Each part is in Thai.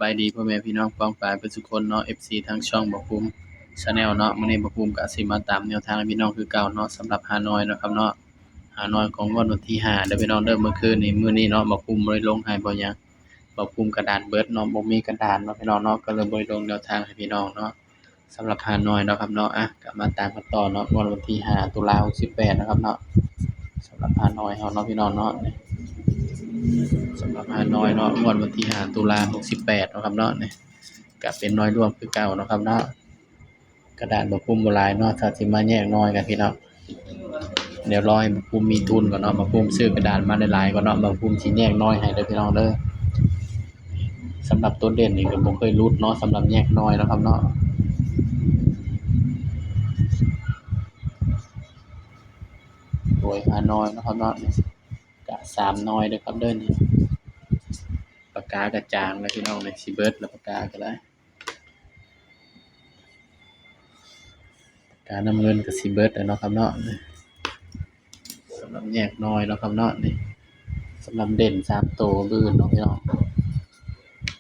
บายดีพ่อแม่พี่น้องป้องปรายเบิดซุคนเนาะ FC ทางช่องบ่ภูมิ Channel เนาะมื้อนี้บ่ภูมิก็สิมาตามแนวทางให้พี่น้องคือเก่าเนาะสำหรับฮานอยเนาะครับเนาะฮานอยของงวดวันที่5เด้อพี่น้องเด้อเมื่อคืนนี้มื้อนี้เนาะบ่ภูมิบ่ได้ลงให้บ่หยังบ่ภูมิกระดานเบิดเนาะบ่มีกระดานเนาะพี่น้องเนาะก็เลยบ่ได้ลงแนวทางให้พี่น้องเนาะสำหรับฮานอยเนาะครับเนาะก็มาตามกันต่อเนาะงวดวันที่5ตุลา68เนาะครับเนาะสำหรับฮานอยเฮาเนาะพี่น้องเนาะสำหรับฮานอยเนาะงวดวันที่5ตุลา68เนาะครับเนาะก็เป็นน้อยร่วมคือเก่าเนาะครับเนาะกระดาษบ่ภูมิบ่หลายเนาะถ้าสิมาแยกน้อยก็พี่น้องเดี๋ยวรอให้บ่ภูมิมีทุนก่อนเนาะบ่ภูมิซื้อกระดาษมาหลายๆก่อนเนาะบ่ภูมิสิแยกน้อยให้เด้อพี่น้องเด้อสำหรับตัวเด่นนี่ก็บ่เคยหลุดเนาะสำหรับแยกน้อยเนาะครับเนาะโดยหาน้อยเนาะครับเนาะก็3น้อยเด้อครับเด้อนี่ปากกากระจางแล้วพี่น้องนี่สิเบิดแล้วปากกาก็ได้ปากกาน้ำเงินก็สิเบิดแล้วเนาะครับเนาะสำหรับแยกน้อยเนาะครับเนาะนี่สำหรับเด่น3ตัวมื้ออื่นเนาะพี่น้อง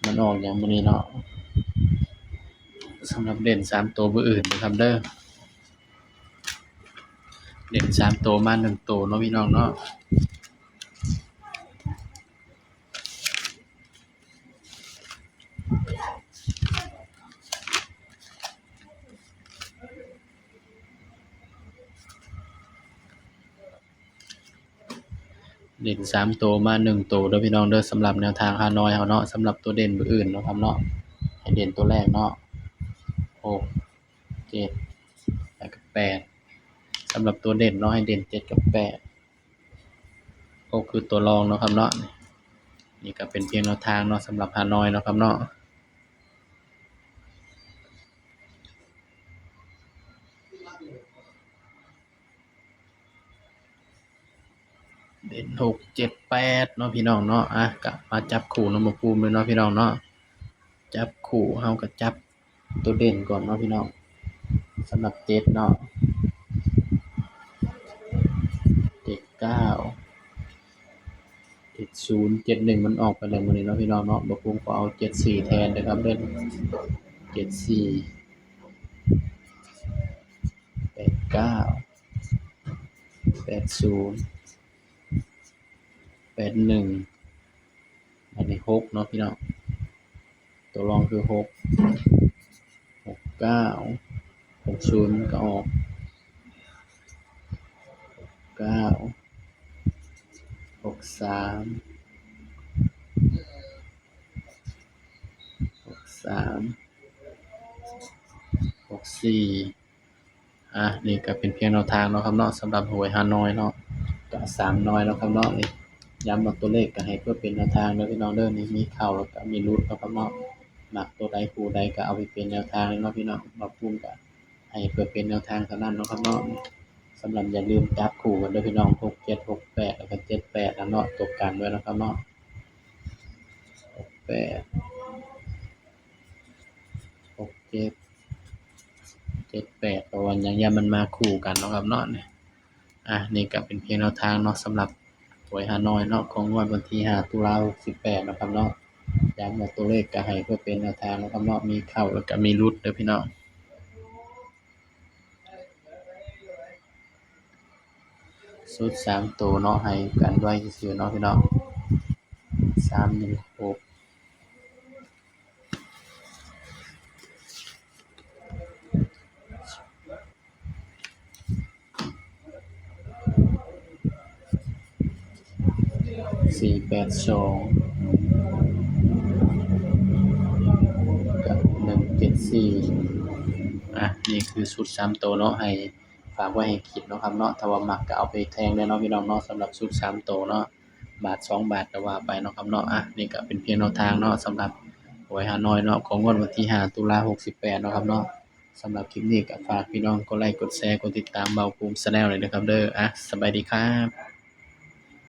มันออกหยังมื้อนี้เนาะสำหรับเด่น3ตัวมื้ออื่นนะครับเด้อเด่น3ตัวมา1ตัวเนาะพี่น้องเนาะเด่น3ตัวมา1ตัวเด้อพี่น้องเด้อสำหรับแนวทางฮานอยเฮาเนาะสำหรับตัวเด่นมื้ออื่นเนาะครับเนาะให้เด่นตัวแรกเนาะ6 7แล้วก็8สำหรับตัวเด่นเนาะให้เด่น7กับ8 6คือตัวรองเนาะครับเนาะนี่ก็เป็นเพียงแนวทางเนาะสำหรับฮานอยเนาะครับเนาะเด่น6 7 8เนาะพี่น้องเนาะก็มาจับคู่เนาะบ่ภูมิเลยเนาะพี่น้องเนาะจับคู่เฮาก็จับตัวเด่นก่อนเนาะพี่น้องสำหรับ7เนาะเจ็ด9 70 71มันออกไปแล้วมื้อนี้เนาะพี่น้องเนาะบ่ภูมิก็เอา74แทนเด้อครับเด้อ74 89 80 81อันนี้6เนาะพี่น้องตัวรองคือ6 69 60มันก็ออก9 63 64นี่ก็เป็นเพียงแนวทางเนาะครับเนาะสำหรับหวยฮานอยเนาะก็3น้อยเนาะครับเนาะนี่ย้ำว่าตัวเลขก็ให้เพื่อเป็นแนวทางเด้อพี่น้องเด้อนี่มีเข้าแล้วก็มีหลุดเนาะครับเนาะมักตัวใดคู่ใดก็เอาไปเป็นแนวทางเนาะพี่น้องบ่ภูมิก็ให้เพื่อเป็นแนวทางเท่านั้นเนาะครับเนาะสำหรับอย่าลืมจับคู่กันเด้อพี่น้อง6 7 6 8แล้วก็7 8แล้วเนาะตัวกันไว้เนาะครับเนาะ6 8 6 7 7 8เพราะว่าอย่างมันมาคู่กันเนาะครับเนาะนี่ก็เป็นเพียงแนวทางเนาะสำหรับหวยฮานอยเนาะของงวดวันที่5ตุลา68เนาะครับเนาะย้ำว่าตัวเลขก็ให้เพื่อเป็นแนวทางเนาะครับเนาะมีเข้าแล้วก็มีหลุดเด้อพี่น้องชุด3ตัวเนาะให้กันไว้ซื่อๆเนาะพี่น้อง316 482กับ174นี่คือชุด3ตัวเนาะให้ฝากไว้ให้คิดเนาะครับเนาะถ้าว่ามักก็เอาไปแทงได้เนาะพี่น้องเนาะสำหรับชุด3ตัวเนาะบาท2บาทก็ว่าไปเนาะครับเนาะนี่ก็เป็นเพียงแนวทางเนาะสำหรับหวยฮานอยเนาะของงวดวันที่5ตุลา68เนาะครับเนาะสำหรับคลิปนี้ก็ฝากพี่น้องกดไลค์กดแชร์กดติดตามเบาภูมิ Channel เลยนะครับเด้อสบายดีครับ